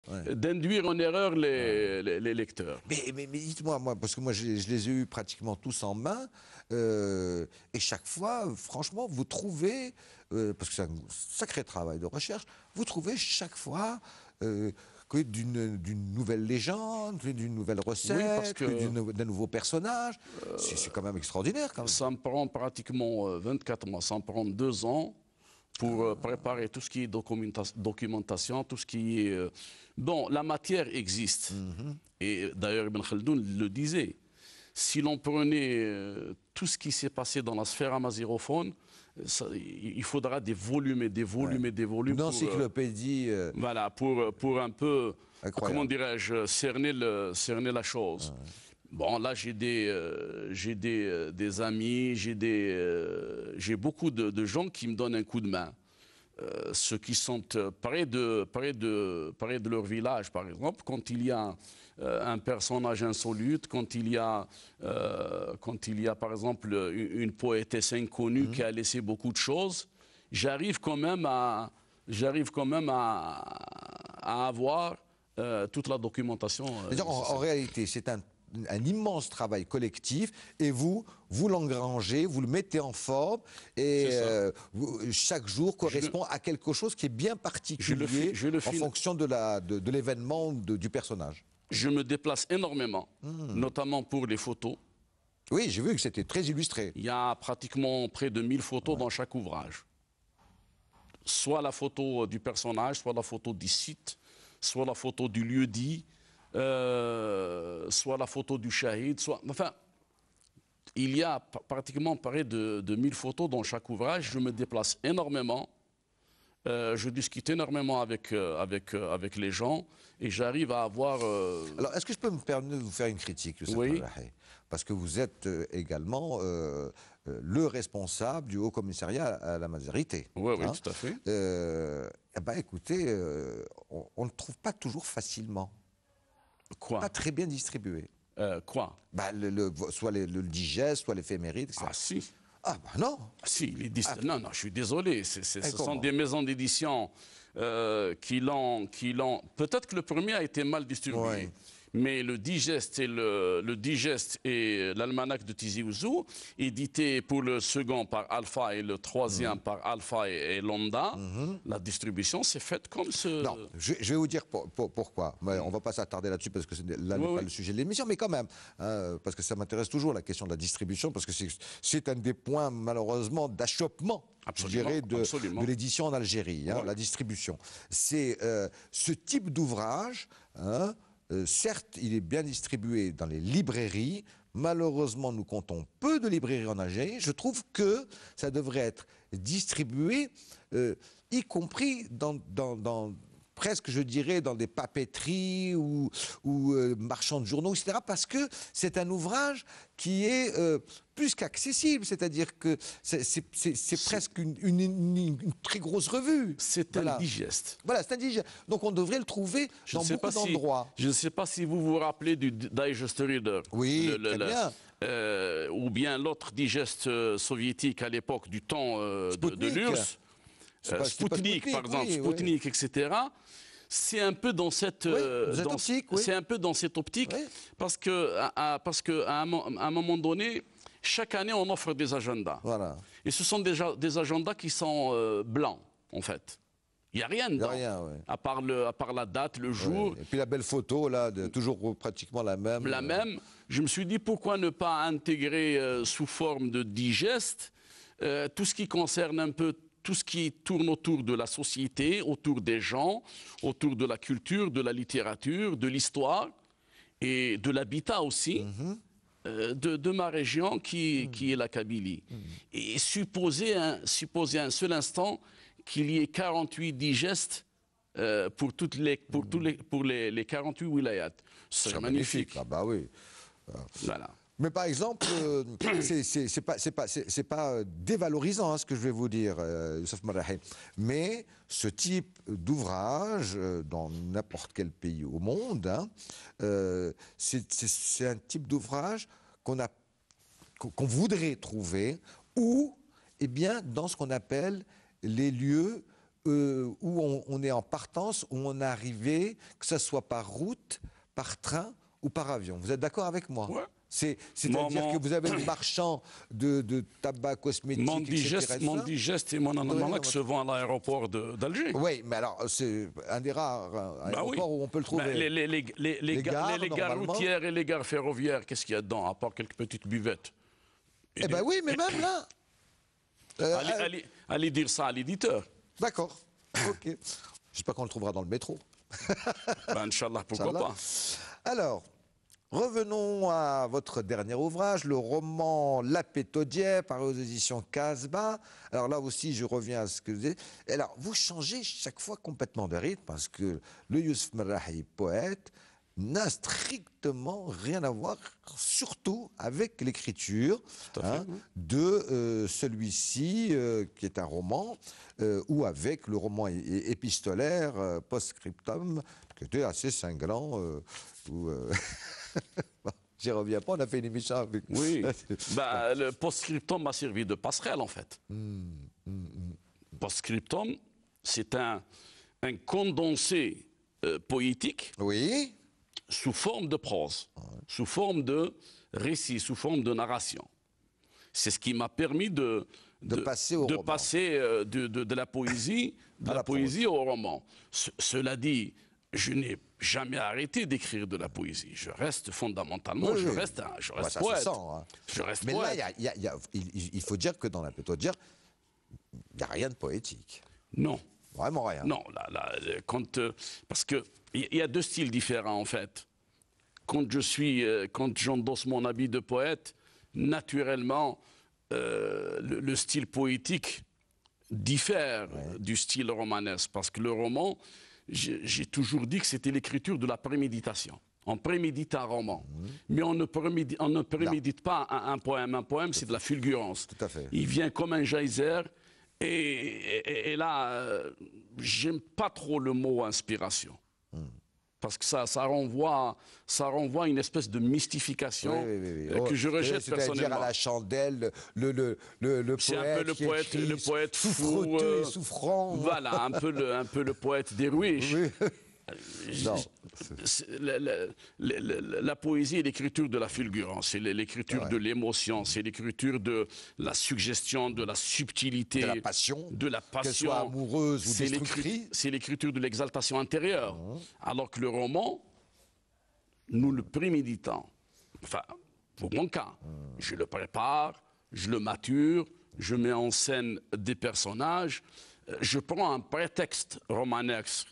d'induire en erreur les lecteurs. Mais dites-moi, moi, parce que moi, je les ai eus pratiquement tous en main, et chaque fois, franchement, vous trouvez, parce que c'est un sacré travail de recherche, vous trouvez chaque fois d'une nouvelle légende, d'une nouvelle recette, d'un nouveau personnage. C'est quand même extraordinaire. Quand même. Ça me prend pratiquement 24 mois, ça me prend 2 ans pour préparer tout ce qui est documentation, tout ce qui est... Bon, la matière existe. Et d'ailleurs, Ibn Khaldoun le disait. Si l'on prenait tout ce qui s'est passé dans la sphère amazighophone, il faudra des volumes et des volumes et des volumes. Une encyclopédie. Voilà, pour un peu, comment dirais-je, cerner la chose. Bon, là, j'ai des amis, j'ai beaucoup de gens qui me donnent un coup de main. Ceux qui sont près de leur village, par exemple, quand il y a un personnage insolite, quand il y a, par exemple, une poétesse inconnue qui a laissé beaucoup de choses, j'arrive quand même à avoir toute la documentation. En réalité, c'est un immense travail collectif et vous l'engrangez, vous le mettez en forme et chaque jour correspond à quelque chose qui est bien particulier en fonction de l'événement du personnage. Je me déplace énormément, notamment pour les photos. Oui, j'ai vu que c'était très illustré. Il y a pratiquement près de 1000 photos dans chaque ouvrage. Soit la photo du personnage, soit la photo du site, soit la photo du lieu dit, soit la photo du shahid, enfin, il y a pratiquement près de 1000 photos dans chaque ouvrage. Je me déplace énormément, je discute énormément avec les gens et j'arrive à avoir... Alors, est-ce que je peux me permettre de vous faire une critique, oui. Parce que vous êtes également le responsable du Haut Commissariat à la Mazarité. Oui, oui, tout à fait. Écoutez, on ne trouve pas toujours facilement. Quoi? Pas très bien distribué. Quoi? Soit le digeste, soit l'éphéméride, etc. Ah si. Ah bah non. Si, non, je suis désolé. Ce sont des maisons d'édition qui l'ont... Peut-être que le premier a été mal distribué. Ouais. Mais le digeste et l'almanach de Tizi Ouzou, édité pour le second par Alpha et le troisième par Alpha et Londa, la distribution s'est faite comme ce... Non, je vais vous dire pourquoi. Mais on ne va pas s'attarder là-dessus parce que là n'est pas le sujet de l'émission, mais quand même, parce que ça m'intéresse toujours la question de la distribution, parce que c'est un des points malheureusement d'achoppement. Je dirais de l'édition en Algérie, la distribution. C'est ce type d'ouvrage... certes, il est bien distribué dans les librairies. Malheureusement, nous comptons peu de librairies en Algérie. Je trouve que ça devrait être distribué, y compris dans presque, je dirais, dans des papeteries ou marchands de journaux, etc. Parce que c'est un ouvrage qui est plus qu'accessible. C'est-à-dire que c'est presque une très grosse revue. C'est un digeste. Voilà, c'est un digeste. Donc on devrait le trouver dans beaucoup d'endroits. Je ne sais pas si vous vous rappelez du Digest Reader. Oui, très bien. Ou bien l'autre digeste soviétique à l'époque du temps de l'URSS. Sputnik, par exemple, Sputnik, etc. C'est un peu dans cette optique, parce qu'à un moment donné, chaque année, on offre des agendas. Voilà. Et ce sont des agendas qui sont blancs, en fait. Il n'y a rien dedans, à part la date, le jour. Et puis la belle photo, là, toujours pratiquement la même. La même. Je me suis dit, pourquoi ne pas intégrer sous forme de digeste tout ce qui concerne un peu tout ce qui tourne autour de la société, autour des gens, autour de la culture, de la littérature, de l'histoire et de l'habitat aussi, de ma région qui est la Kabylie. Et supposer un seul instant qu'il y ait 48 digestes pour les 48 wilayats. C'est magnifique. Ah bah oui. Voilà. Mais par exemple, c'est pas dévalorisant ce que je vais vous dire, Youssef Merrahi. Mais ce type d'ouvrage, dans n'importe quel pays au monde, c'est un type d'ouvrage qu'on voudrait trouver, ou, eh bien, dans ce qu'on appelle les lieux où on est en partance, où on est arrivé, que ce soit par route, par train ou par avion. Vous êtes d'accord avec moi? Ouais. C'est-à-dire que vous avez le marchand de tabac, cosmétique, mon digeste et mon anamalax se vend à l'aéroport d'Alger. Oui, mais alors, c'est un des rares aéroports où on peut le trouver. Les gares routières et les gares ferroviaires, qu'est-ce qu'il y a dedans, à part quelques petites buvettes? Eh bien oui, mais même là... allez dire ça à l'éditeur. D'accord, ok. J'espère qu'on le trouvera dans le métro. Inch'Allah, pourquoi pas. Alors, revenons à votre dernier ouvrage, le roman La Pétaudière, paru aux éditions Casbah. Alors là aussi, je reviens à ce que vous dites. Alors, vous changez chaque fois complètement de rythme, parce que le Youssef Merrahi, poète, n'a strictement rien à voir, surtout avec l'écriture de celui-ci, qui est un roman, ou avec le roman épistolaire Post-Scriptum, qui était assez cinglant. J'y reviens pas, on a fait une émission avec... Oui, le Post-Scriptum m'a servi de passerelle, en fait. Post-Scriptum, c'est un condensé poétique. Oui. Sous forme de prose, sous forme de récit, sous forme de narration. C'est ce qui m'a permis de passer de la poésie, au roman. Cela dit, je n'ai jamais arrêté d'écrire de la poésie. Je reste fondamentalement, je reste poète. Ça se sent, hein. Je reste Mais poète. là, il faut dire que dans La Pétaudière, il n'y a rien de poétique. Non. Vraiment rien. Non, parce qu'il y a deux styles différents en fait. Quand j'endosse mon habit de poète, naturellement, le style poétique diffère du style romanesque. Parce que le roman, j'ai toujours dit que c'était l'écriture de la préméditation. On prémédite un roman, mais on ne prémédite pas un poème. Un poème, c'est de la fulgurance. Tout à fait. Il vient comme un geyser. Et là, j'aime pas trop le mot inspiration. Parce que ça renvoie à une espèce de mystification que je rejette personnellement. C'est-à-dire à la chandelle, le poète, c'est un peu le poète fou, souffrant. Voilà, un peu le poète Derwish. Oui. La poésie est l'écriture de la fulgurance, c'est l'écriture de l'émotion, c'est l'écriture de la suggestion, de la subtilité, de la passion, qu'elle soit amoureuse ou destructrice. C'est l'écriture de l'exaltation intérieure. Alors que le roman, nous le préméditons. Enfin, pour mon cas, je le prépare, je le mature, je mets en scène des personnages, je prends un prétexte romanesque.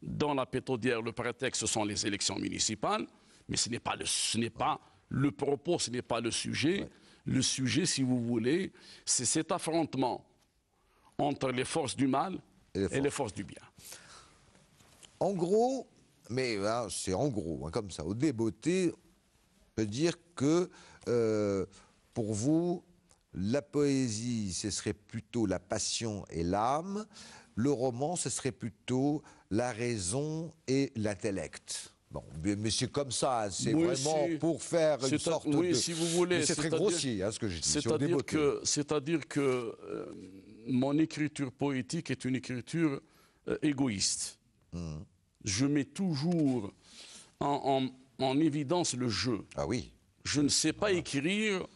Dans La Pétaudière, le prétexte, ce sont les élections municipales, mais ce n'est pas le propos, ce n'est pas le sujet. Le sujet, si vous voulez, c'est cet affrontement entre les forces du mal et les forces du bien. En gros, mais c'est en gros, comme ça, au débeauté, on peut dire que pour vous, la poésie, ce serait plutôt la passion et l'âme. Le roman, ce serait plutôt la raison et l'intellect. Bon, mais c'est comme ça, c'est vraiment pour faire une sorte de... Oui, si vous voulez. C'est très grossier, ce que je dis. C'est-à-dire que mon écriture poétique est une écriture égoïste. Je mets toujours en évidence le jeu. Ah oui. Je ne sais pas écrire...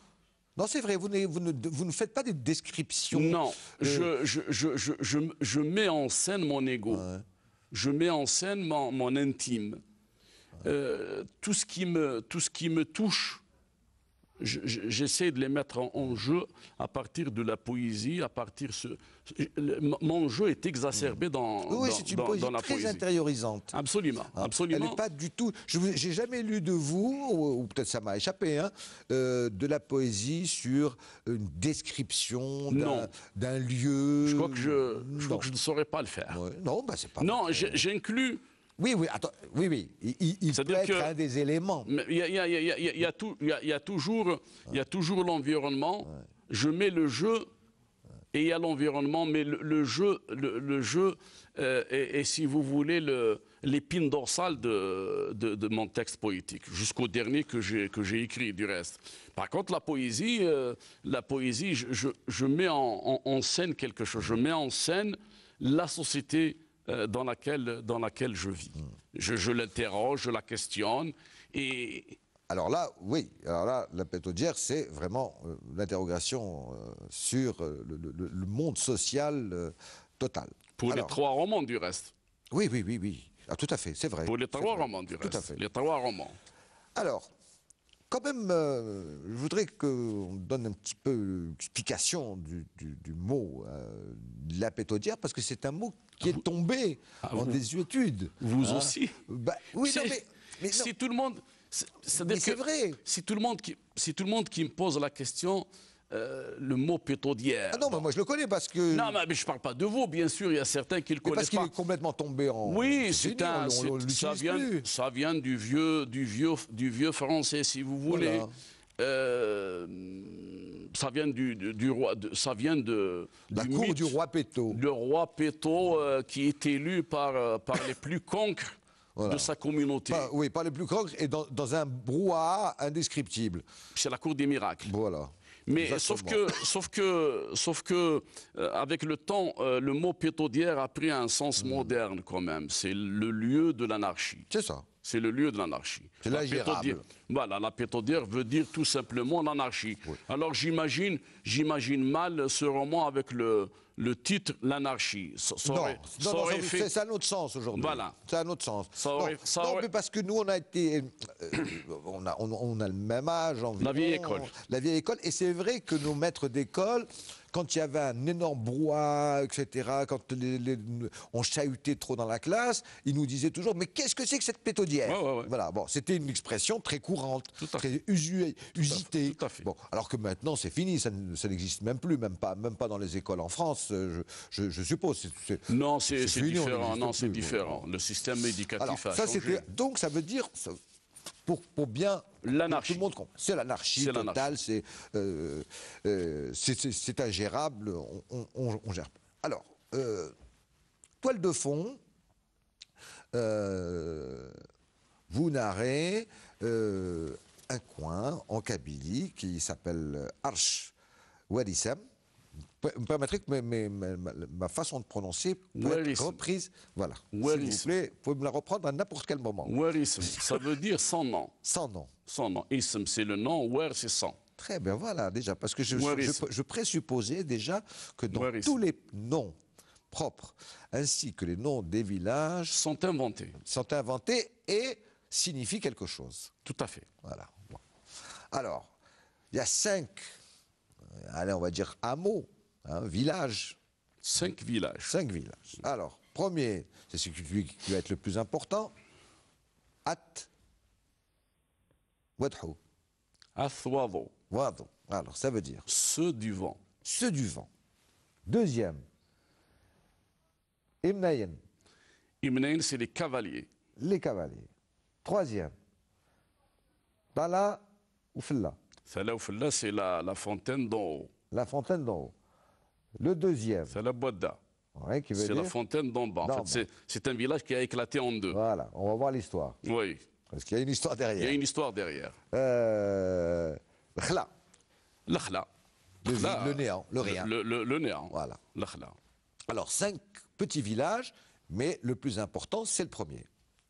Non, c'est vrai, vous ne faites pas des descriptions. Non, je mets en scène mon ego. Je mets en scène mon intime. Tout ce qui me touche, j'essaie de les mettre en jeu à partir de la poésie, mon jeu est exacerbé dans la poésie. C'est une poésie très intériorisante. Absolument, absolument. Elle n'est pas du tout... J'ai jamais lu de vous, ou peut-être ça m'a échappé, de la poésie sur une description d'un lieu... Je crois que je ne saurais pas le faire. Non, c'est pas... Non, j'inclus... Oui, attends, oui, il peut être un des éléments. Il y a toujours l'environnement. Je mets le jeu et il y a l'environnement, mais le jeu est, si vous voulez, l'épine dorsale de mon texte poétique, jusqu'au dernier que j'ai écrit du reste. Par contre, la poésie, je mets en scène quelque chose. Je mets en scène la société dans laquelle je vis. Je l'interroge, je la questionne et... Alors là, oui, alors là, la pétaudière, c'est vraiment l'interrogation sur le monde social total. Pour alors, les 3 romans, du reste. Oui, oui, oui, oui. Ah, tout à fait, c'est vrai. Pour les 3 romans, du reste. Tout à fait. Les 3 romans. Alors, quand même, je voudrais qu'on donne un petit peu l'explication du mot la pétaudière, parce que c'est un mot qui est tombé en désuétude. Vous aussi Bah, oui, non, mais non. Si tout le monde... C'est vrai. Si tout le monde qui me pose la question, le mot pétaudière... Ah non, mais moi je le connais parce que... Non, mais je ne parle pas de vous, bien sûr, il y a certains qui le connaissent parce qu'il pas. est complètement tombé en... Oui, ça vient du vieux français, si vous voulez. Voilà. Ça vient du roi, ça vient la cour mythe, du roi Pétau. Le roi Pétau qui est élu par les plus cancres de sa communauté. Oui, par les plus cancres et dans un brouhaha indescriptible. C'est la cour des miracles. Voilà. Mais sauf que avec le temps, le mot pétaudière a pris un sens moderne quand même. C'est le lieu de l'anarchie. C'est ça. C'est le lieu de l'anarchie. C'est l'ingérable. Voilà, la pétaudière veut dire tout simplement l'anarchie. Oui. Alors j'imagine mal ce roman avec le titre L'anarchie. Non, c'est un autre sens aujourd'hui. Voilà. C'est un autre sens. Non, mais parce que nous, on a été... on a le même âge environ. La vieille école. La vieille école. Et c'est vrai que nos maîtres d'école, quand il y avait un énorme brouhaha, etc., quand on chahutait trop dans la classe, ils nous disaient toujours « Mais qu'est-ce que c'est que cette pétaudière ?» Ouais. Voilà, bon, c'était une expression très courante, très usitée. Tout à fait. Bon, alors que maintenant, c'est fini, ça n'existe même plus, même pas dans les écoles en France, je suppose. Non, c'est différent. Non, c'est différent. Le système éducatif a changé. Donc, ça veut dire... Pour bien... L'anarchie. C'est l'anarchie totale, c'est ingérable, on gère. Alors, toile de fond, vous narrez un coin en Kabylie qui s'appelle Arch Ouadissem. Vous me permettrez que ma façon de prononcer peut être reprise. Voilà. S'il vous plaît, vous pouvez me la reprendre à n'importe quel moment. Ouadissem, ça veut dire sans nom. Sans nom. Sans nom. Ism, c'est le nom. Ouer, c'est sans. Très bien, voilà, déjà. Parce que je présupposais déjà que dans tous les noms propres, ainsi que les noms des villages... Sont inventés. Sont inventés et signifient quelque chose. Tout à fait. Voilà. Bon. Alors, il y a 5, allez, on va dire hameaux. Villages. 5 villages. 5 villages. Alors, premier, c'est celui qui va être le plus important. At Wadhou. Athwado. Wadhou. Alors, ça veut dire ceux du vent. Ceux du vent. Deuxième, Imnayen. Imnayen, c'est les cavaliers. Les cavaliers. Troisième, Tala ou Filla. Tala ou Filla, c'est la fontaine d'en haut. La fontaine d'en haut. Le deuxième. C'est la Boda. Ouais, c'est la fontaine d'en bas. En fait, c'est un village qui a éclaté en deux. Voilà, on va voir l'histoire. Oui. Parce qu'il y a une histoire derrière. Il y a une histoire derrière. Khla. L'Akhla. Le néant, le rien. Le néant. Voilà. L'Akhla. Alors, 5 petits villages, mais le plus important, c'est le premier.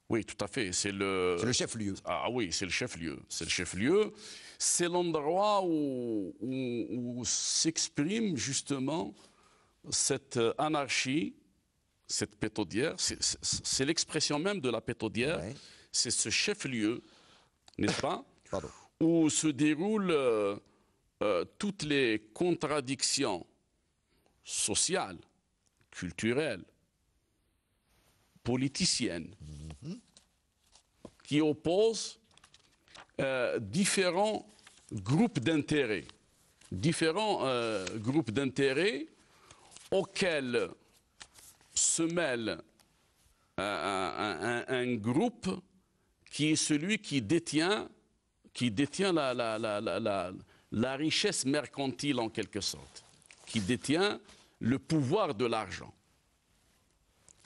Oui, tout à fait. C'est le chef-lieu. Ah oui, c'est le chef-lieu. C'est le chef-lieu. C'est l'endroit où s'exprime justement cette anarchie, cette pétaudière. C'est l'expression même de la pétaudière. Ouais. C'est ce chef-lieu, n'est-ce pas? Pardon. Où se déroulent toutes les contradictions sociales, culturelles, politiciennes, qui opposent différents groupes d'intérêts. Auxquels se mêle un groupe qui est celui qui détient la richesse mercantile en quelque sorte, qui détient le pouvoir de l'argent.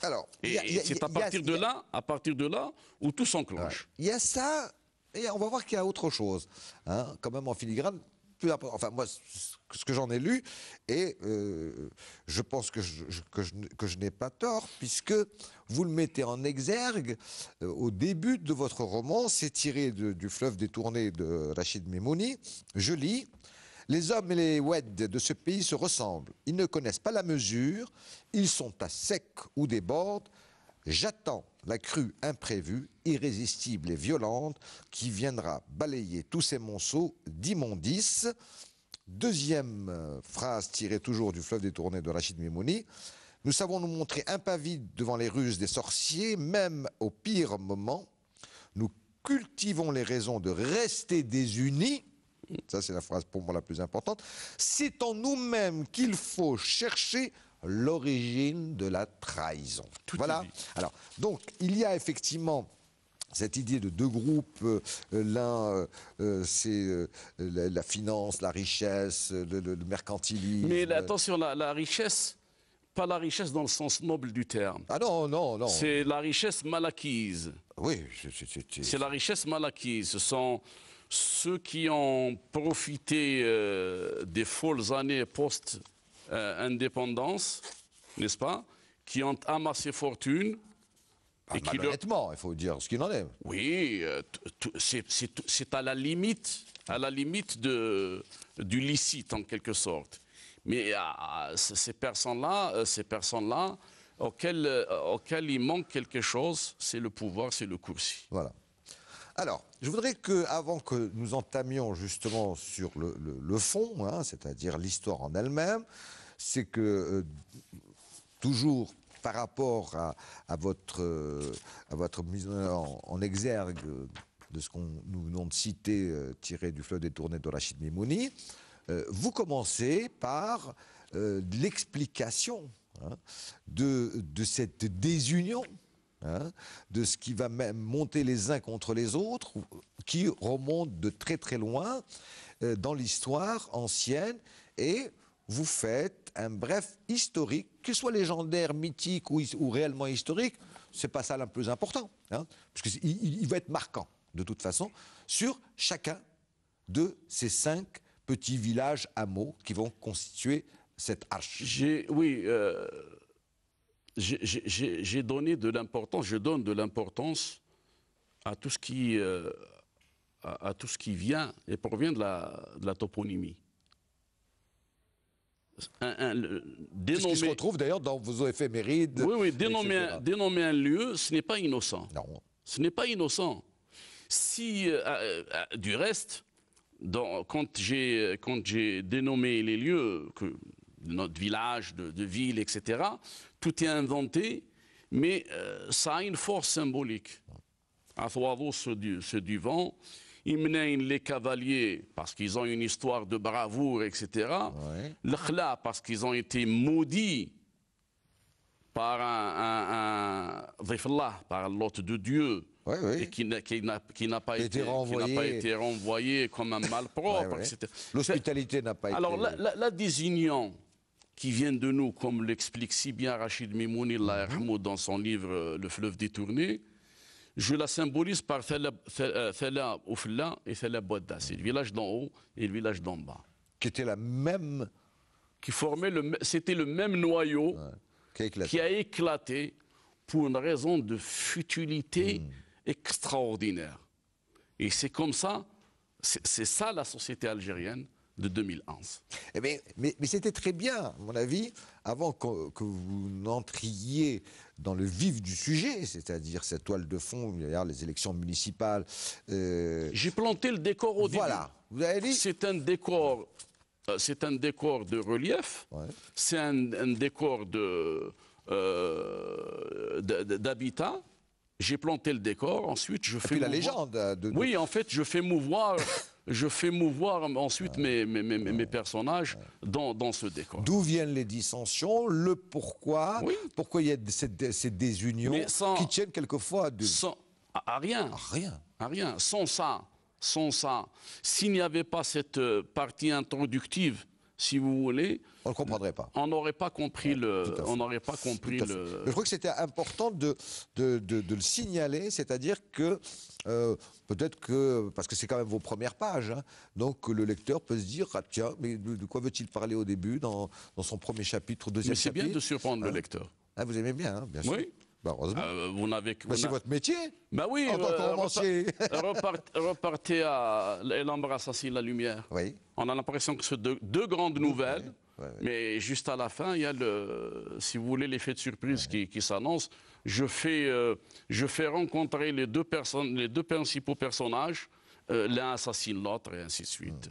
Alors, c'est à partir de là où tout s'enclenche. Il y a ça, et on va voir qu'il y a autre chose. Hein, quand même en filigrane, peu important. Enfin, moi, ce que j'en ai lu, et je pense que je n'ai pas tort, puisque vous le mettez en exergue au début de votre roman. C'est tiré du fleuve détourné de Rachid Memouni. Je lis. Les hommes et les Oued de ce pays se ressemblent. Ils ne connaissent pas la mesure. Ils sont à sec ou débordent. J'attends la crue imprévue, irrésistible et violente, qui viendra balayer tous ces monceaux d'immondices. Deuxième phrase tirée toujours du fleuve détourné de Rachid Memouni. Nous savons nous montrer impavides devant les ruses des sorciers, même au pire moment. Nous cultivons les raisons de rester désunis. Ça, c'est la phrase pour moi la plus importante. C'est en nous-mêmes qu'il faut chercher l'origine de la trahison. Voilà. Alors, donc, il y a effectivement cette idée de deux groupes. L'un, c'est la finance, la richesse, le mercantilisme. Mais attention, la richesse, pas la richesse dans le sens noble du terme. Ah non, non, non. C'est la richesse mal acquise. Oui, c'est la richesse mal acquise. Ce sont ceux qui ont profité des folles années post-indépendance, n'est-ce pas, qui ont amassé fortune. Et malhonnêtement, il faut dire ce qu'il en est. Oui, c'est à la limite du licite en quelque sorte. Mais ces personnes-là, auxquelles il manque quelque chose, c'est le pouvoir, c'est le coursier. Voilà. Alors, je voudrais que, avant que nous entamions justement sur le fond, hein, c'est-à-dire l'histoire en elle-même, c'est que toujours par rapport à votre mise en exergue de ce qu'on nous venons de citer, tiré du fleuve détourné de Rachid Memouni, vous commencez par l'explication de cette désunion. Hein, de ce qui va même monter les uns contre les autres, qui remonte de très très loin dans l'histoire ancienne, et vous faites un bref historique, qu'il soit légendaire, mythique ou réellement historique, c'est pas ça le plus important, hein, parce qu'il va être marquant de toute façon sur chacun de ces 5 petits villages hameaux qui vont constituer cette arche. Oui. J'ai donné de l'importance, je donne de l'importance à tout ce qui vient et provient de la toponymie. C'est ce qui se retrouve d'ailleurs dans vos éphémérides. Oui, dénommer un lieu, ce n'est pas innocent. Non. Ce n'est pas innocent. Si, du reste, quand j'ai dénommé les lieux, de notre village, de ville, etc., tout est inventé, mais ça a une force symbolique. À Thouavo, ceux du vent, Imnain, les cavaliers, parce qu'ils ont une histoire de bravoure, etc. Ouais. L'Khla, parce qu'ils ont été maudits par par l'hôte de Dieu, oui, oui. et qui n'a pas été renvoyé comme un malpropre, ouais. etc. L'hospitalité n'a pas été... Alors, la désignant qui vient de nous, comme l'explique si bien Rachid Memouni dans son livre Le fleuve détourné, je la symbolise par Thala Oufla et Thala Bouadda. C'est le village d'en haut et le village d'en bas. Qui était la même... C'était le même noyau qui a éclaté pour une raison de futilité extraordinaire. Et c'est comme ça, c'est ça la société algérienne de 2011. Eh bien, mais c'était très bien, à mon avis, avant que vous n'entriez dans le vif du sujet, c'est-à-dire cette toile de fond, d'ailleurs les élections municipales. J'ai planté le décor au début. Voilà, vous avez dit. C'est un décor de relief, c'est un décor d'habitat. J'ai planté le décor, ensuite je fais la légende. Oui, en fait, je fais mouvoir ensuite mes personnages dans ce décor. D'où viennent les dissensions, le pourquoi, pourquoi il y a ces désunions qui tiennent quelquefois à rien. À rien. Sans ça, s'il n'y avait pas cette partie introductive, si vous voulez, On ne comprendrait pas. on n'aurait pas compris on n'aurait pas compris le. Je crois que c'était important de le signaler, c'est-à-dire que peut-être que, parce que c'est quand même vos premières pages, hein, donc le lecteur peut se dire, ah, tiens, mais de quoi veut-il parler au début, dans son premier chapitre, deuxième Mais c'est chapitre? bien de surprendre le lecteur. Ah, vous aimez bien, hein, bien sûr. Oui. Bah, heureusement. Vous n'avez C'est votre métier. Bah oui, En tant que romancier. repartez à L'Ambre assassine la lumière. Oui. On a l'impression que ce deux grandes nouvelles, Oui. mais juste à la fin, il y a si vous voulez, l'effet de surprise qui s'annonce. Je fais rencontrer les deux principaux personnages. L'un assassine l'autre et ainsi de suite.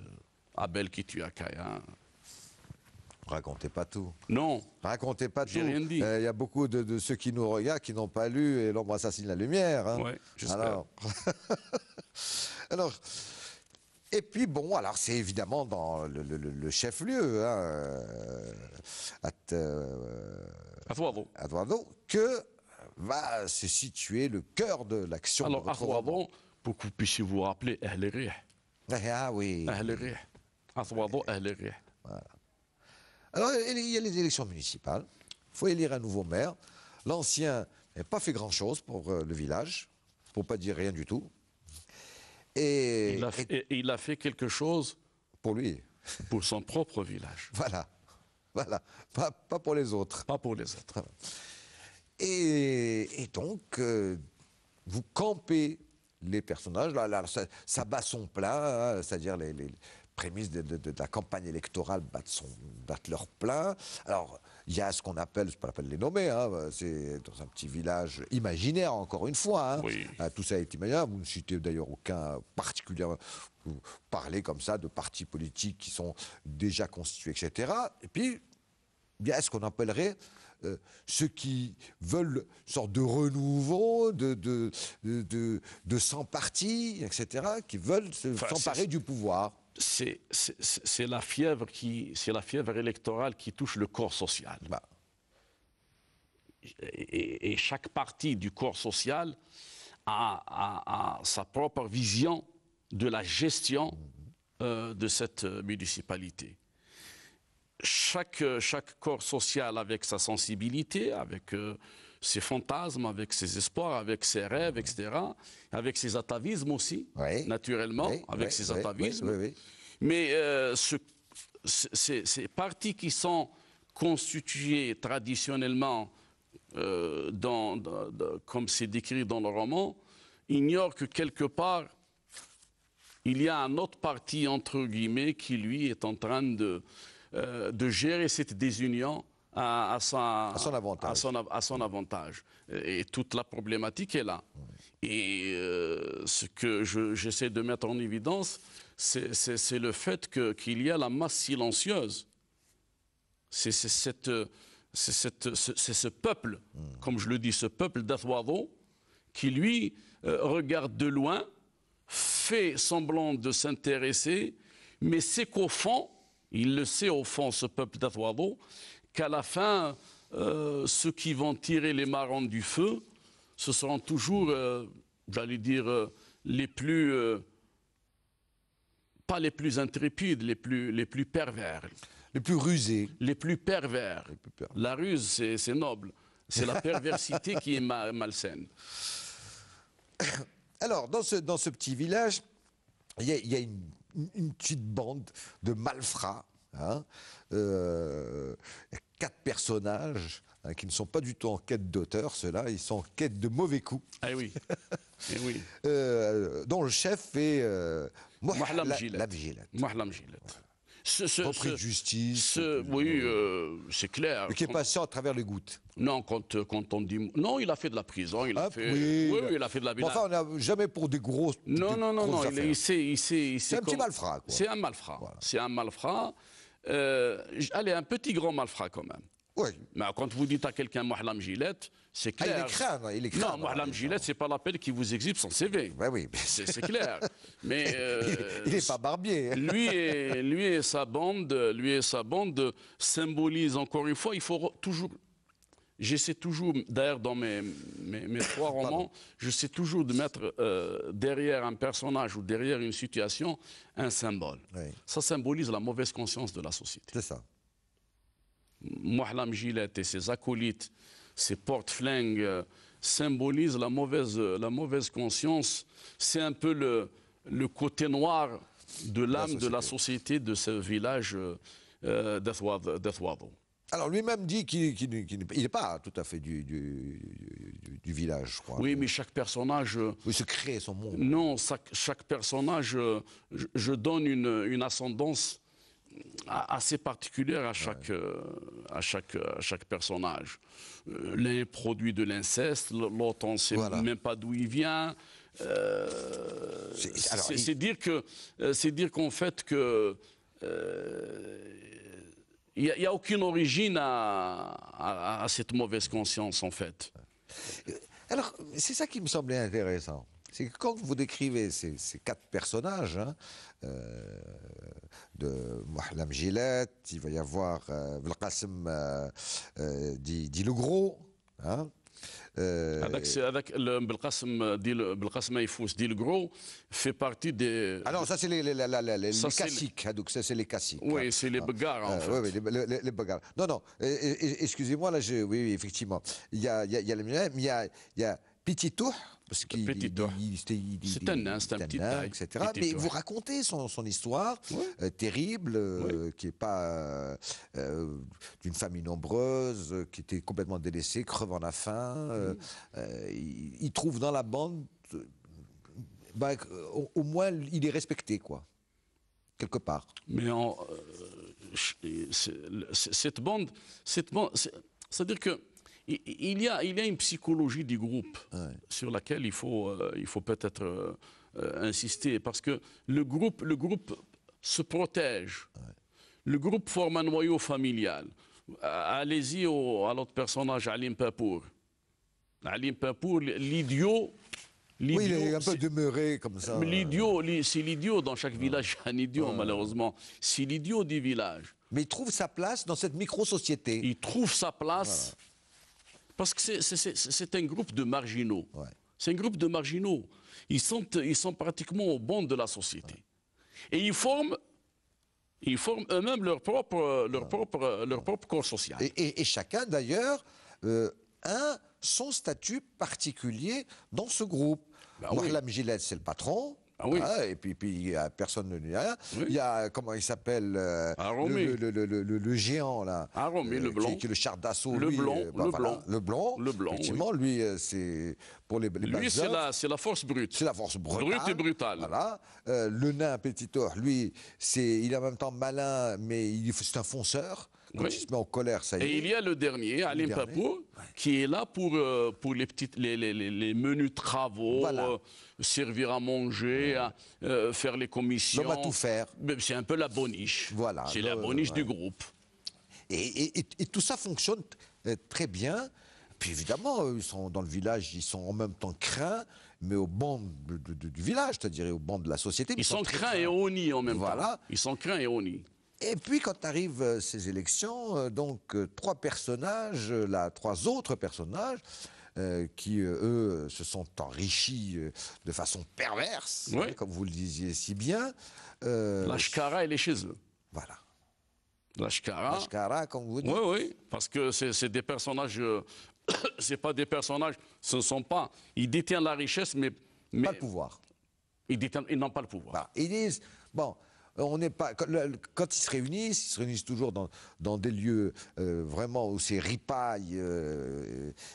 Abel qui tue Caïn. Racontez pas tout. Non. Racontez pas tout. J'ai rien dit. Il y a beaucoup de ceux qui nous regardent qui n'ont pas lu et L'Ombre assassine la lumière. Hein. Ouais, j'espère. Alors, et puis bon, alors c'est évidemment dans le chef-lieu, hein, à Douarnenez, que va se situer le cœur de l'action. Alors, à Douarnenez, pour que vous puissiez vous rappeler, Ahl Rih. Ah oui. Ahl Rih. À Douarnenez, Ahl Rih. Voilà. Alors, il y a les élections municipales. Il faut élire un nouveau maire. L'ancien n'a pas fait grand-chose pour le village, pour ne pas dire rien du tout. Et il a fait quelque chose pour lui. Pour son propre village. Voilà. Pas pour les autres. Pas pour les autres. Et donc, vous campez les personnages. Là, ça bat son plein, hein, c'est-à-dire les prémices de la campagne électorale battent leur plein. Alors, il y a ce qu'on appelle, je ne peux pas les nommer, hein, c'est dans un petit village imaginaire, encore une fois. Hein. Oui. Tout ça est imaginaire. Vous ne citez d'ailleurs aucun particulier. Vous parlez comme ça de partis politiques qui sont déjà constitués, etc. Et puis, il y a ce qu'on appellerait ceux qui veulent une sorte de renouveau, de 100 partis, etc., qui veulent s'emparer du pouvoir. C'est la fièvre électorale qui touche le corps social. Bah. Et chaque partie du corps social a sa propre vision de la gestion de cette municipalité. Chaque corps social avec sa sensibilité, avec ses fantasmes, avec ses espoirs, avec ses rêves, etc., avec ses atavismes aussi, oui, naturellement, oui, avec oui, ses atavismes. Oui. Mais ces partis qui sont constitués traditionnellement, comme c'est décrit dans le roman, ignorent que quelque part, il y a un autre parti, entre guillemets, qui lui est en train de gérer cette désunion à son avantage. Et toute la problématique est là. Et ce que j'essaie de mettre en évidence, c'est le fait qu'il y a la masse silencieuse. C'est ce peuple, comme je le dis, ce peuple d'Athwado, qui lui regarde de loin, fait semblant de s'intéresser, mais c'est qu'au fond, il le sait au fond, ce peuple d'Athwado, qu'à la fin, ceux qui vont tirer les marrons du feu, ce seront toujours, j'allais dire, pas les plus intrépides, les plus pervers. Les plus rusés. Les plus pervers. La ruse, c'est noble. C'est la perversité qui est malsaine. Alors, dans ce petit village, il y a une petite bande de malfrats. Hein, 4 personnages qui ne sont pas du tout en quête d'auteur, ceux-là, ils sont en quête de mauvais coups. Ah oui. Eh oui. Dont le chef est Mouhlam Gilet. Mouhlam Gilet. Repris de justice. Oui, c'est clair. Et qui est passé à travers les gouttes. Non, quand on dit... Non, il a fait de la prison, il a fait... Oui, il a fait de la... Enfin, on n'a jamais pour des grosses... Non, il sait... C'est un petit malfrat, quoi. C'est un malfrat. Voilà. C'est un malfrat. Allez, un petit grand malfrat, quand même. Oui. Mais quand vous dites à quelqu'un Mouhlam Gilet, c'est clair. Il est crâne. Non, Mouhlam Gilet, c'est pas l'appel qui vous exhibe son CV. Ben oui. C'est clair. Mais il n'est pas barbier. Lui et sa bande symbolisent encore une fois. Il faut toujours j'essaie toujours, d'ailleurs dans mes trois romans, j'essaie toujours de mettre derrière un personnage ou derrière une situation un symbole. Oui. Ça symbolise la mauvaise conscience de la société. C'est ça. Mouhlam Gillette et ses acolytes, ses porte-flingues symbolisent la mauvaise conscience. C'est un peu le côté noir de l'âme de la société de ce village d'Athwado. Alors lui-même dit qu'il n'est pas tout à fait du village, je crois. Oui, mais chaque personnage... Il se crée son monde. Non, chaque personnage, je donne une ascendance assez particulière à chaque personnage. L'un est produit de l'inceste, l'autre on ne sait même pas d'où il vient. C'est dire qu'en fait que il n'y a aucune origine à cette mauvaise conscience en fait. Alors c'est ça qui me semblait intéressant. C'est que quand vous décrivez ces 4 personnages, hein, de Mouhlam Gillette, il va y avoir Belkacem dit le gros. Hein, avec le Belkacem Ayfous dit le gros fait partie des... Ah non, ça c'est les caciques. Donc ça c'est les caciques. Oui, c'est les bagarres en fait. Oui, les bagarres. Non, excusez-moi, là, oui, effectivement. Il y a le mien, mais il y a Petitou. Parce qu'il c'est un nain, c'est un petit taille, etc. Mais vous racontez son histoire terrible, qui n'est pas d'une famille nombreuse, qui était complètement délaissée, crevant la faim. Il trouve dans la bande, au moins, il est respecté, quoi, quelque part. Mais cette bande, c'est-à-dire que il y a une psychologie du groupe sur laquelle il faut peut-être insister, parce que le groupe se protège. Le groupe forme un noyau familial. Allez-y à l'autre personnage, Alim Papour. Alim Papour, l'idiot. Oui, il est un peu demeuré comme ça. L'idiot, c'est l'idiot. Dans chaque village, il y a un idiot, malheureusement. C'est l'idiot du village. Mais il trouve sa place dans cette micro-société. Il trouve sa place. Voilà. Parce que c'est un groupe de marginaux. Ouais. C'est un groupe de marginaux. Ils sont pratiquement au banc de la société. Ouais. Et ils forment eux-mêmes leur propre corps social. Et chacun, d'ailleurs, a son statut particulier dans ce groupe. Mouhlam Gillette, c'est le patron. Ah oui. Et puis il n'y a personne ne dit rien. Oui. Il y a, comment il s'appelle, le géant, là. Aromé, le blond. Qui est le char d'assaut. Le blond. Le blond. Effectivement, oui. Lui, c'est pour les lui, c'est la force brute. C'est la force brutale. Brute et brutale. Voilà. Le nain Petitor, lui, il est en même temps malin, mais c'est un fonceur. Quand il se met en colère, ça y est. Et il y a le dernier, Alim Papour, qui est là pour les menus travaux, servir à manger, faire les commissions. L'homme à tout faire. C'est un peu la boniche. Voilà. C'est la boniche du groupe. Et tout ça fonctionne très bien. Puis évidemment, ils sont dans le village, ils sont en même temps craints, mais au banc du village, c'est-à-dire au banc de la société. Ils sont craints et honnis en même temps. Ils sont craints et honnis. Et puis, quand arrivent ces élections, donc 3 autres personnages qui, eux, se sont enrichis de façon perverse, comme vous le disiez si bien. L'Ashkara, elle est chez eux. Voilà. L'Ashkara, comme vous dites. Oui, parce que c'est des personnages... c'est pas des personnages, ce ne sont pas... Ils détiennent la richesse, mais pas le pouvoir. Ils n'ont pas le pouvoir. Voilà. Ils disent, bon... On n'est pas, quand ils se réunissent toujours dans des lieux vraiment où c'est ripaille,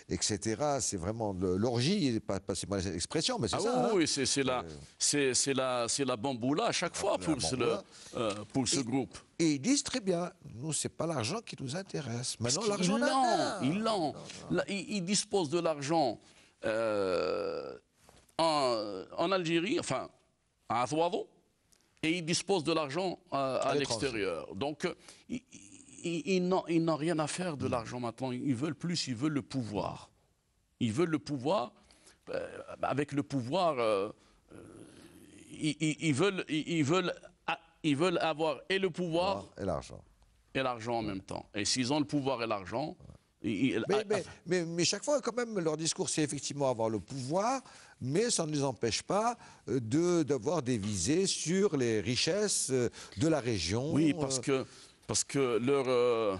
etc. C'est vraiment l'orgie, passez-moi l'expression, mais c'est ça. Oui, c'est la bamboula à chaque fois pour ce groupe. Et ils disent très bien, nous, c'est pas l'argent qui nous intéresse. Maintenant, l'argent, ils disposent de l'argent en Algérie, enfin, à Athwado. Et ils disposent de l'argent à l'extérieur. Donc, ils n'ont rien à faire de l'argent maintenant. Ils veulent plus, ils veulent le pouvoir. Ils veulent le pouvoir. Avec le pouvoir, ils veulent avoir et le pouvoir et l'argent. Et l'argent en même temps. Et s'ils ont le pouvoir et l'argent, Mais chaque fois, quand même, leur discours, c'est effectivement avoir le pouvoir, mais ça ne les empêche pas d'avoir des visées sur les richesses de la région. Oui, parce que leur...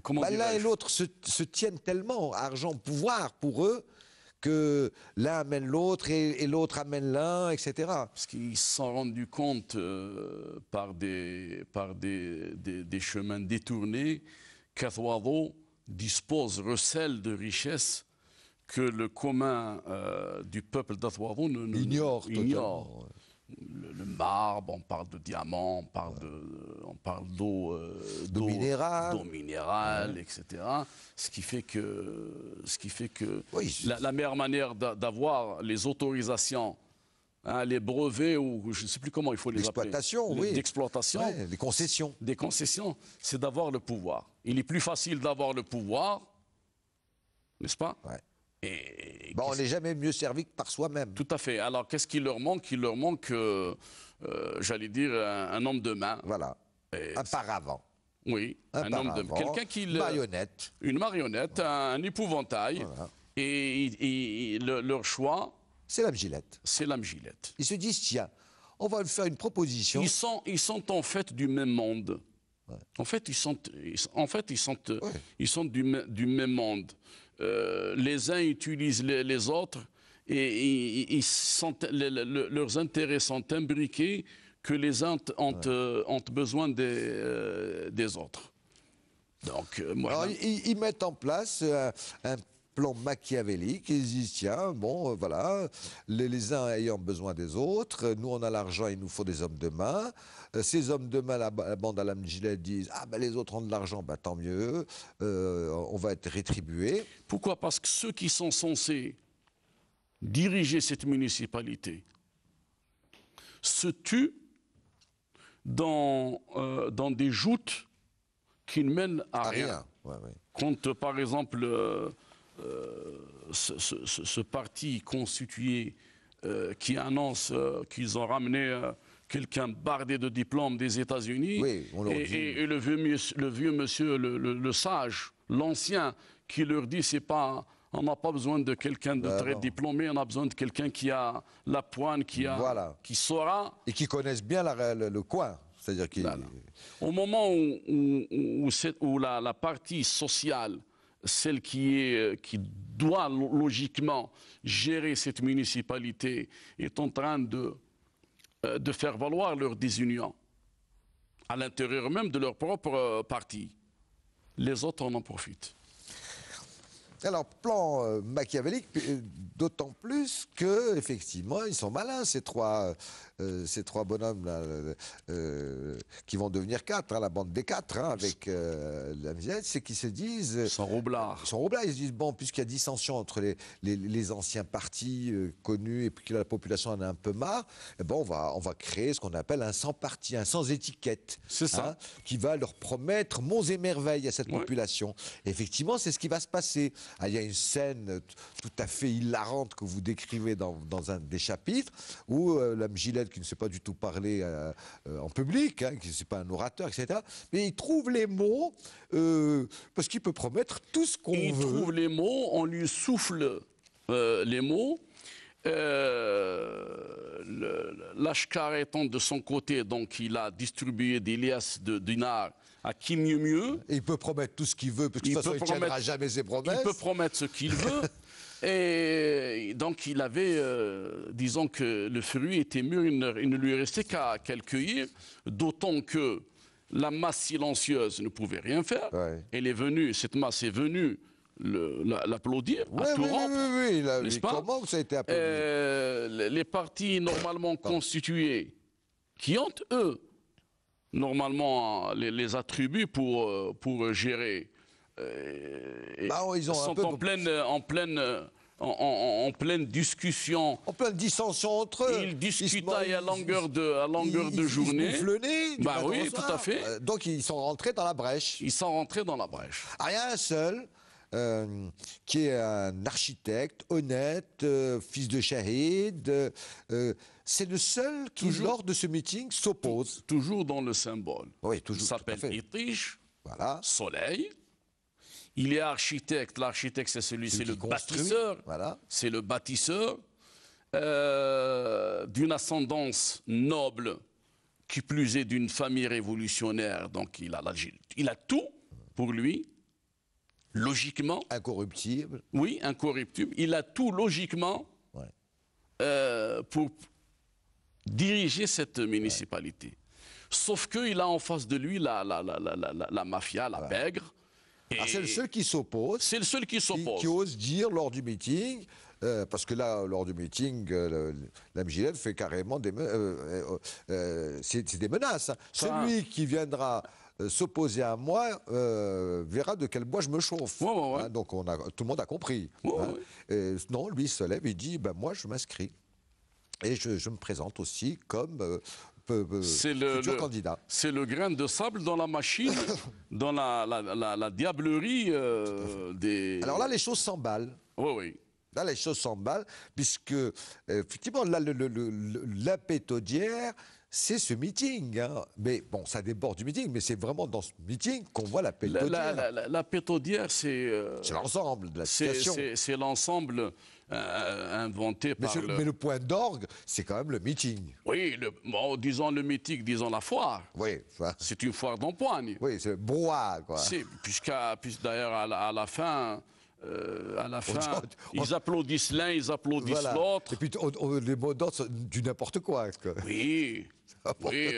l'un et l'autre se tiennent tellement, argent, pouvoir pour eux, que l'un amène l'autre et l'autre amène l'un, etc. Parce qu'ils se sont rendus compte par des chemins détournés qu'Athwado recèle de richesses que le commun du peuple d'Athwado ignore. Le marbre, on parle de diamants, on parle d'eau minérale, etc. Ce qui fait que oui, la meilleure manière d'avoir les autorisations, hein, les brevets, ou je ne sais plus comment il faut les appeler. D'exploitation, ouais, les concessions. Des concessions, c'est d'avoir le pouvoir. Il est plus facile d'avoir le pouvoir, n'est-ce pas? Ouais. On n'est jamais mieux servi que par soi-même. Tout à fait. Alors, qu'est-ce qu'il leur manque? Il leur manque, j'allais dire, un homme de main. Voilà. Un paravent. Oui, un homme de main. Quelqu'un qui... Une marionnette. Une marionnette, un épouvantail. Voilà. Et leur choix... C'est l'âme Gillette. C'est l'âme Gillette. Ils se disent, tiens, on va lui faire une proposition. Ils sont en fait du même monde. Ouais. En fait, ils sont du même monde. Les uns utilisent les autres et leurs intérêts sont imbriqués que les uns ont besoin des autres. Donc, alors, ils mettent en place un plan machiavélique. Ils disent, tiens, bon, voilà, les uns ayant besoin des autres, nous on a l'argent, il nous faut des hommes de main. Ces hommes de main, la bande à l'âme Gillette disent, ah ben les autres ont de l'argent, ben tant mieux, on va être rétribués. Pourquoi? Parce que ceux qui sont censés diriger cette municipalité se tuent dans des joutes qui ne mènent à rien. Ouais, ouais. Quand, par exemple, ce parti constitué qui annonce qu'ils ont ramené quelqu'un bardé de diplômes des États-Unis, oui, et le vieux monsieur, le sage, l'ancien, qui leur dit on n'a pas besoin de quelqu'un de très diplômé, on a besoin de quelqu'un qui a la poigne, qui saura... Et qui connaisse bien le coin. C'est-à-dire qu'il... Voilà. Au moment où la partie sociale, celle qui doit logiquement gérer cette municipalité, est en train de faire valoir leur désunion à l'intérieur même de leur propre parti, les autres en profitent. Alors, plan machiavélique, d'autant plus que, effectivement, ils sont malins, ces trois bonhommes là, qui vont devenir quatre, hein, la bande des quatre, hein, avec la visite, c'est qu'ils se disent... Ils sont roublards. Ils sont roublards, ils se disent, bon, puisqu'il y a dissension entre les anciens partis connus et puis que la population en a un peu marre, eh ben, on va créer ce qu'on appelle un sans-parti, un sans-étiquette. C'est ça. Hein, qui va leur promettre monts et merveilles à cette population. Et effectivement, c'est ce qui va se passer. Ah, il y a une scène tout à fait hilarante que vous décrivez dans un des chapitres où l'âme Gillette, qui ne sait pas du tout parler en public, hein, qui n'est pas un orateur, etc., mais il trouve les mots parce qu'il peut promettre tout ce qu'on veut. Il trouve les mots, on lui souffle les mots. L'Ashkar étant de son côté, donc il a distribué des liasses de dinars à qui mieux. Et il peut promettre tout ce qu'il veut, parce que de toute façon, il ne tiendra jamais ses promesses. Il peut promettre ce qu'il veut. Et donc il avait, disons que le fruit était mûr, il ne lui restait qu'à le cueillir, d'autant que la masse silencieuse ne pouvait rien faire. Ouais. Elle est venue, cette masse est venue l'applaudir à tout rompre. Oui, comment ça a été applaudi? Les partis normalement constitués, qui ont, eux, normalement les attributs pour gérer, ils ont sont en pleine discussion. En pleine dissension entre eux. Ils discutaient à longueur de journée. Ils se le nez. Oui, tout à fait. Donc ils sont rentrés dans la brèche. Ils sont rentrés dans la brèche. Il y a un seul qui est un architecte honnête, fils de Shahid. C'est le seul qui, lors de ce meeting, s'oppose. Toujours dans le symbole. Oui, toujours. Il s'appelle Itish, voilà. Soleil. Il est architecte. L'architecte, c'est le construit, bâtisseur. voilà. C'est le bâtisseur d'une ascendance noble, qui plus est d'une famille révolutionnaire. Donc il a tout pour lui, logiquement. Incorruptible. Oui, incorruptible. Il a tout logiquement pour diriger cette municipalité. Sauf qu'il a en face de lui la mafia, la pègre. C'est le seul qui s'oppose. C'est le seul qui s'oppose. Qui ose dire lors du meeting, parce que là, lors du meeting, l'âme Gillette fait carrément des menaces. Hein. Celui qui viendra s'opposer à moi verra de quel bois je me chauffe. Hein, donc tout le monde a compris. Hein. Non, lui il se lève et dit, ben, moi je m'inscris. Et je me présente aussi comme futur candidat. C'est le grain de sable dans la machine, dans la diablerie des... Alors là, les choses s'emballent. Oui, oui. Là, les choses s'emballent, puisque, effectivement, là, la pétaudière, c'est ce meeting. Hein. Mais bon, ça déborde du meeting, mais c'est vraiment dans ce meeting qu'on voit la pétaudière. La pétaudière, c'est... c'est l'ensemble de la situation. C'est l'ensemble inventé par mais le point d'orgue, c'est quand même le meeting. Oui, disons le meeting, disons la foire. Oui. C'est une foire d'empoigne. Oui, c'est le bois, quoi. Puisque d'ailleurs, à la fin... ils applaudissent l'un, ils applaudissent l'autre. Et puis les mots d'ordre sont du n'importe quoi. Oui. Oui,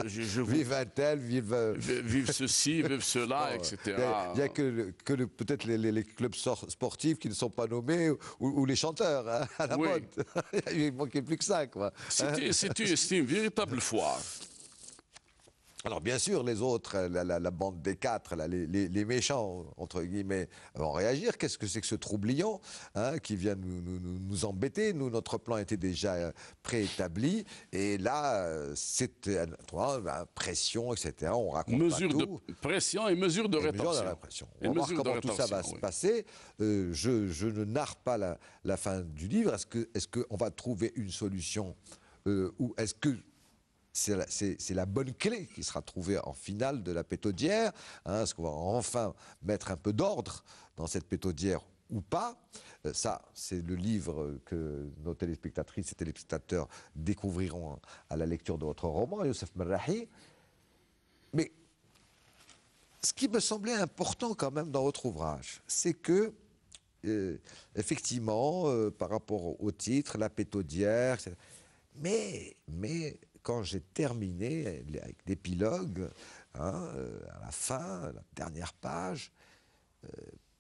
vive un tel, vive ceci, vive cela, etc. Il n'y a que peut-être les clubs sportifs qui ne sont pas nommés ou les chanteurs hein, à la mode. Il ne manquait plus que ça, quoi. C'était une véritable foire. Alors bien sûr, les autres, la bande des quatre, là, les méchants, entre guillemets, vont réagir. Qu'est-ce que c'est que ce troublion hein, qui vient nous embêter? Nous, notre plan était déjà préétabli. Et là, c'est pression, etc. On raconte mesure pas tout. De pression et mesure de rétorsion. On va voir comment tout ça va se passer. Je ne narre pas la fin du livre. Est-ce qu'on va trouver une solution ou est-ce que c'est la bonne clé qui sera trouvée en finale de la pétaudière. Hein, est-ce qu'on va enfin mettre un peu d'ordre dans cette pétaudière ou pas? Ça, c'est le livre que nos téléspectatrices et téléspectateurs découvriront à la lecture de votre roman, Youssef Merrahi. Mais ce qui me semblait important quand même dans votre ouvrage, c'est que, effectivement, par rapport au titre, la pétaudière, mais quand j'ai terminé avec l'épilogue, hein, à la fin, la dernière page,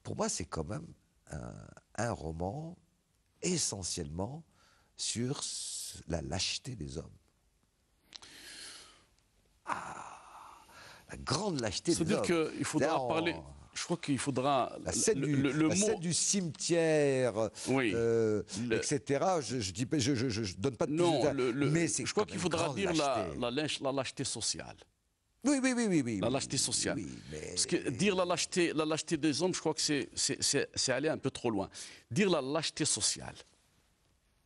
pour moi, c'est quand même un roman essentiellement sur la lâcheté des hommes. La grande lâcheté des hommes. C'est-à-dire qu'il faudra parler... Je crois qu'il faudra... La scène du cimetière, oui. Etc. Je donne pas de mais je crois qu'il faudra dire la lâcheté sociale. Oui. La lâcheté sociale. Oui, mais... Parce que dire la lâcheté des hommes, je crois que c'est aller un peu trop loin. Dire la lâcheté sociale.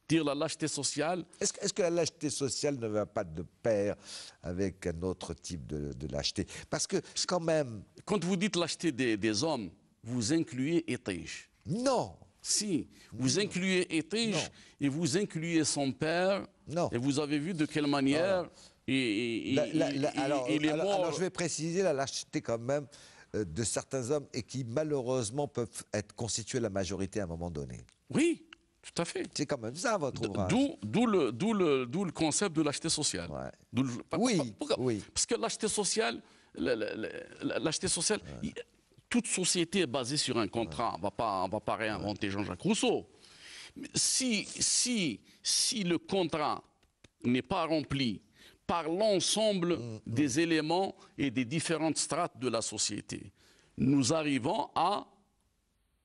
Dire la lâcheté sociale... Est-ce que la lâcheté sociale ne va pas de pair avec un autre type de lâcheté? Parce que quand même... Quand vous dites lâcheté des hommes, vous incluez Étige. Non. Si, vous incluez Étige et vous incluez son père. Non. Et vous avez vu de quelle manière il est mort. Alors je vais préciser la lâcheté quand même de certains hommes et qui malheureusement peuvent être constitués la majorité à un moment donné. Oui. Tout à fait. C'est quand même ça, votre ouvrage. D'où le concept de lâcheté sociale. Ouais. Oui. Parce que lâcheté sociale, toute société est basée sur un contrat. On va pas réinventer Jean-Jacques Rousseau. Mais si le contrat n'est pas rempli par l'ensemble des éléments et des différentes strates de la société, nous arrivons à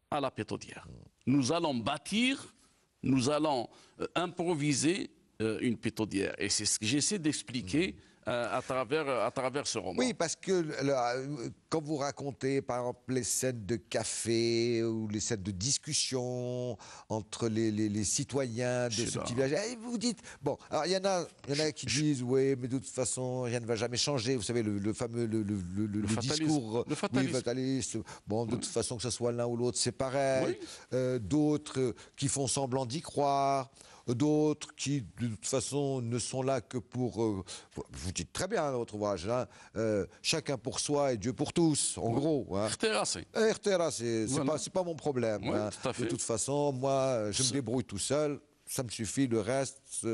la pétaudière. Nous allons bâtir... Nous allons improviser une pétaudière. Et c'est ce que j'essaie d'expliquer à travers ce roman. Oui, parce que quand vous racontez, par exemple, les scènes de café ou les scènes de discussion entre les citoyens de ce petit village, et vous dites, bon, alors il y en a qui disent, oui, mais de toute façon, rien ne va jamais changer. Vous savez, le fameux discours fataliste. Bon, de toute façon, que ce soit l'un ou l'autre, c'est pareil. Oui. D'autres qui font semblant d'y croire. D'autres qui, de toute façon, ne sont là que pour... vous dites très bien dans votre ouvrage, hein, chacun pour soi et Dieu pour tous, en gros. Hein. C'est pas mon problème. Oui, hein. De toute façon, moi, je me débrouille tout seul. Ça me suffit, le reste,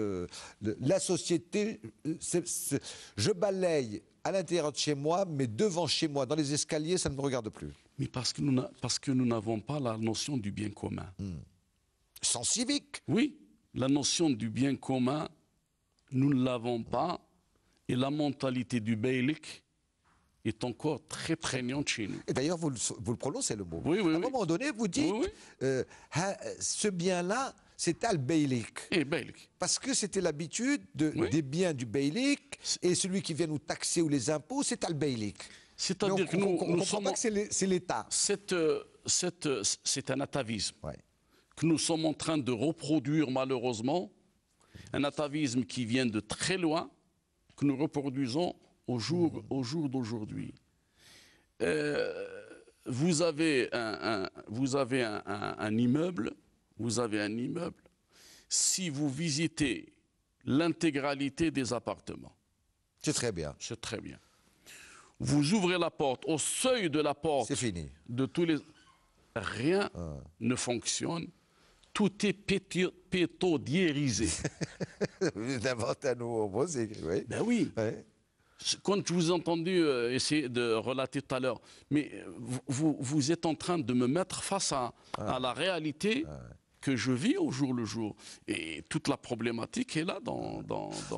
la société, je balaye à l'intérieur de chez moi, mais devant chez moi, dans les escaliers, ça ne me regarde plus. Mais parce que nous n'avons pas la notion du bien commun. Sans civique. Oui. La notion du bien commun, nous ne l'avons pas, et la mentalité du beylik est encore très prégnante chez nous. Et d'ailleurs, vous le prononcez le mot. Oui, oui, à un moment donné, vous dites, ce bien-là, c'est al-beylik. Et beylik. Parce que c'était l'habitude des biens du beylik, et celui qui vient nous taxer ou les impôts, c'est al-beylik. C'est-à-dire que nous sommes... pas que c'est l'État. C'est un atavisme. Ouais. Que nous sommes en train de reproduire malheureusement, un atavisme qui vient de très loin, que nous reproduisons au jour d'aujourd'hui. Vous avez un immeuble, si vous visitez l'intégralité des appartements. C'est très bien. C'est très bien. Vous ouvrez la porte, au seuil de la porte, c'est fini. De tous les... Rien ne fonctionne. Tout est pétodiérisé. Vous inventez un nouveau mot, oui. Ben oui. Ouais. Quand je vous ai entendu essayer de relater tout à l'heure, mais vous êtes en train de me mettre face à la réalité que je vis au jour le jour. Et toute la problématique est là dans ce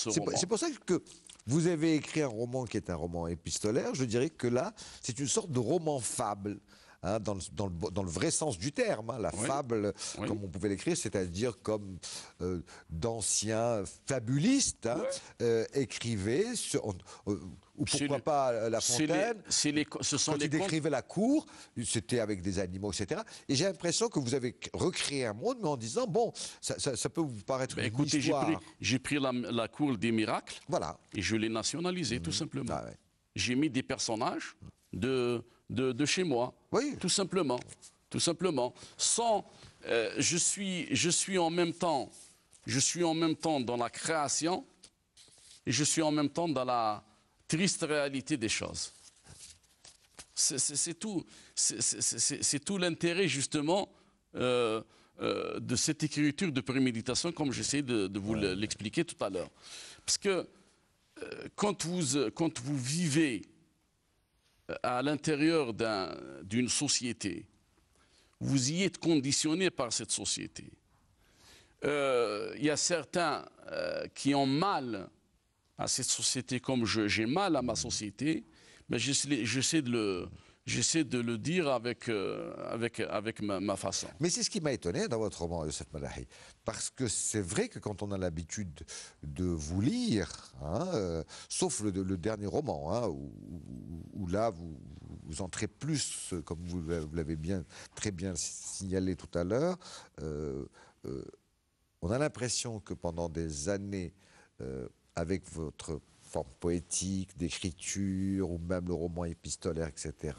roman. C'est pour ça que vous avez écrit un roman qui est un roman épistolaire. Je dirais que là, c'est une sorte de roman-fable. Hein, dans le vrai sens du terme, hein, la fable, comme on pouvait l'écrire, c'est-à-dire comme d'anciens fabulistes écrivaient, ou pourquoi pas La Fontaine, quand ils décrivaient la cour, c'était avec des animaux, etc. Et j'ai l'impression que vous avez recréé un monde, mais en disant, bon, ça peut vous paraître une histoire. J'ai pris la cour des miracles, voilà. Et je l'ai nationalisée, tout simplement. Ah, ouais. J'ai mis des personnages de chez moi, tout simplement, sans je suis en même temps dans la création et je suis en même temps dans la triste réalité des choses. C'est tout l'intérêt justement de cette écriture de préméditation, comme j'essaie de vous l'expliquer tout à l'heure, parce que quand vous vivez à l'intérieur d'une société, vous y êtes conditionné par cette société. Il y a certains qui ont mal à cette société comme j'ai mal à ma société, mais j'essaie de le dire avec ma façon. Mais c'est ce qui m'a étonné dans votre roman, Youssef Melahi, parce que c'est vrai que quand on a l'habitude de vous lire, hein, sauf le dernier roman, hein, où là vous entrez plus, comme vous l'avez très bien signalé tout à l'heure, on a l'impression que pendant des années, avec votre forme poétique, d'écriture, ou même le roman épistolaire, etc.,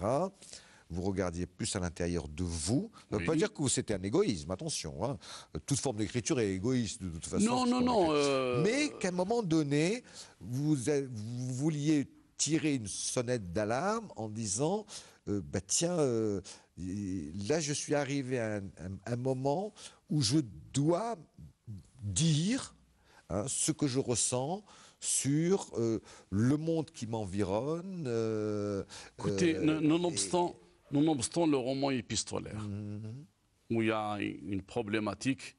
vous regardiez plus à l'intérieur de vous. Ça ne veut pas dire que c'était un égoïsme, attention. Hein. Toute forme d'écriture est égoïste, de toute façon. Non. Mais qu'à un moment donné, vous vouliez tirer une sonnette d'alarme en disant tiens, là je suis arrivé à un moment où je dois dire ce que je ressens sur le monde qui m'environne. Écoutez, nonobstant le roman épistolaire, où il y a une problématique...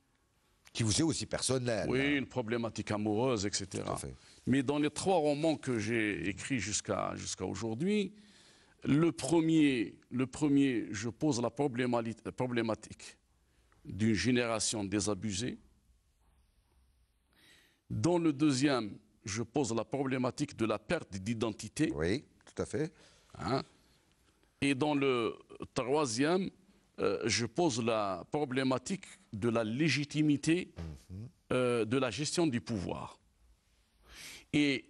Qui vous est aussi personnelle. Oui, une problématique amoureuse, etc. Mais dans les 3 romans que j'ai écrits jusqu'à aujourd'hui, le premier, je pose la problématique d'une génération désabusée. Dans le deuxième, je pose la problématique de la perte d'identité. Oui, tout à fait. Hein. Et dans le troisième, je pose la problématique de la légitimité de la gestion du pouvoir. Et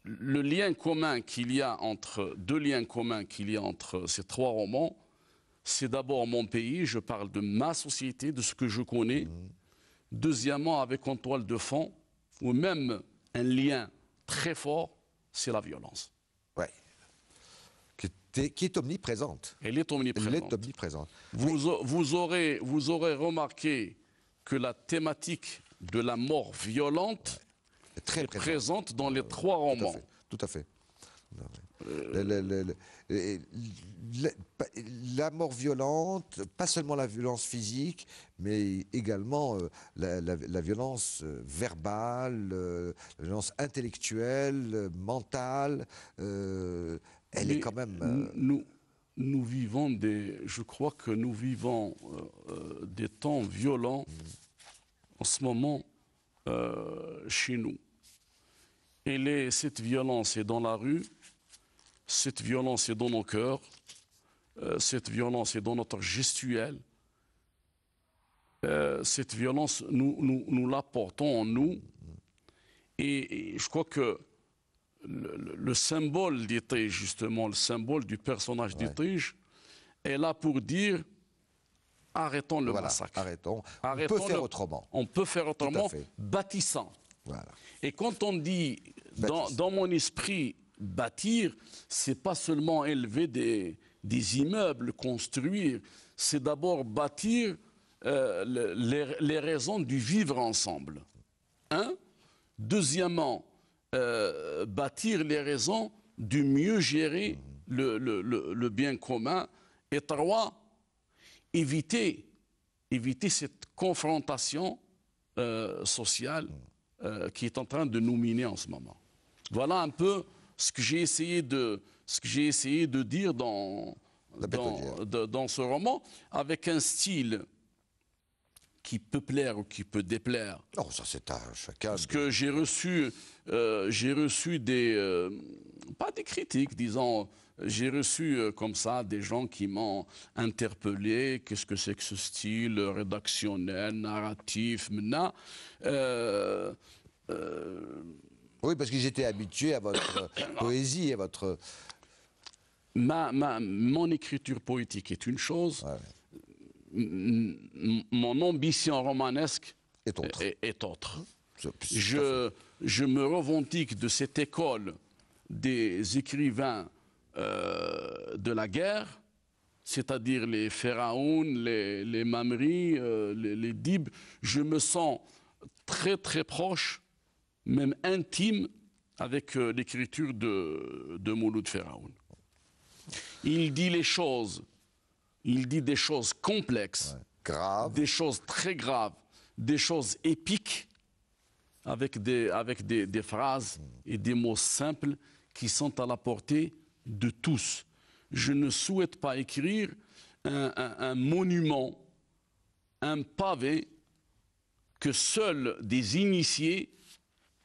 le lien commun qu'il y a entre, deux liens communs qu'il y a entre ces trois romans, c'est d'abord mon pays, je parle de ma société, de ce que je connais. Deuxièmement, avec en toile de fond, ou même un lien très fort, c'est la violence. Ouais. Qui est omniprésente. Elle est omniprésente. Elle est omniprésente. Vous aurez remarqué que la thématique de la mort violente très est présente dans les trois romans. Tout à fait. La mort violente, pas seulement la violence physique, mais également la violence verbale, la violence intellectuelle, mentale. Elle est quand même... Nous vivons je crois que nous vivons des temps violents en ce moment chez nous. Et cette violence est dans la rue, cette violence est dans nos cœurs, cette violence est dans notre gestuelle. Cette violence, nous la portons en nous. Et je crois que le symbole d'Étige, justement, le symbole du personnage d'Étige, est là pour dire arrêtons le massacre. Arrêtons. On peut faire autrement. On peut faire autrement, bâtissant. Voilà. Et quand on dit, dans mon esprit, bâtir, c'est pas seulement élever des immeubles, construire, c'est d'abord bâtir les raisons du vivre ensemble. Un. Deuxièmement, bâtir les raisons du mieux gérer le bien commun. Et trois, éviter cette confrontation sociale qui est en train de nous miner en ce moment. Voilà un peu ce que j'ai essayé de dire dans ce roman, avec un style qui peut plaire ou qui peut déplaire. Non, ça c'est à chacun. Parce que j'ai reçu des... pas des critiques, disons. J'ai reçu comme ça des gens qui m'ont interpellé. Qu'est-ce que c'est que ce style rédactionnel, narratif, maintenant Oui, parce qu'ils étaient habitués à votre poésie, à votre... Mon écriture poétique est une chose. Mon ambition romanesque est autre. Je me revendique de cette école des écrivains de la guerre, c'est-à-dire les pharaons, les Mamri, les Dib. Je me sens très très proche, même intime, avec l'écriture de Mouloud Pharaon. Il dit les choses. Il dit des choses complexes, graves, des choses très graves, des choses épiques, avec des phrases et des mots simples qui sont à la portée de tous. Je ne souhaite pas écrire un monument, un pavé que seuls des initiés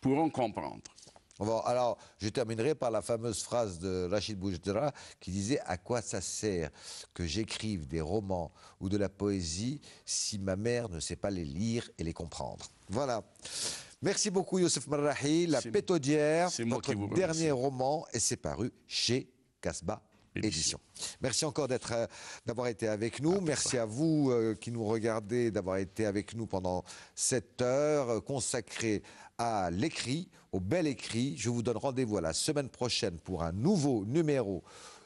pourront comprendre. Alors, je terminerai par la fameuse phrase de Rachid Boujdra qui disait « À quoi ça sert que j'écrive des romans ou de la poésie si ma mère ne sait pas les lire et les comprendre ?» Voilà. Merci beaucoup Youssef Merrahi. La Pétaudière, votre dernier roman, et c'est paru chez Casbah Édition. Merci encore d'avoir été avec nous. Merci à vous qui nous regardez d'avoir été avec nous pendant cette heure consacrée à l'écrit, au bel écrit. Je vous donne rendez-vous à la semaine prochaine pour un nouveau numéro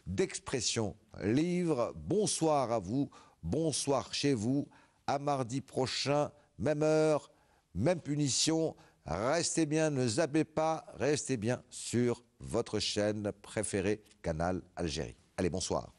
d'Expression Livre. Bonsoir à vous, bonsoir chez vous. À mardi prochain, même heure, même punition. Restez bien, ne zappez pas, restez bien sur votre chaîne préférée, Canal Algérie. Allez, bonsoir.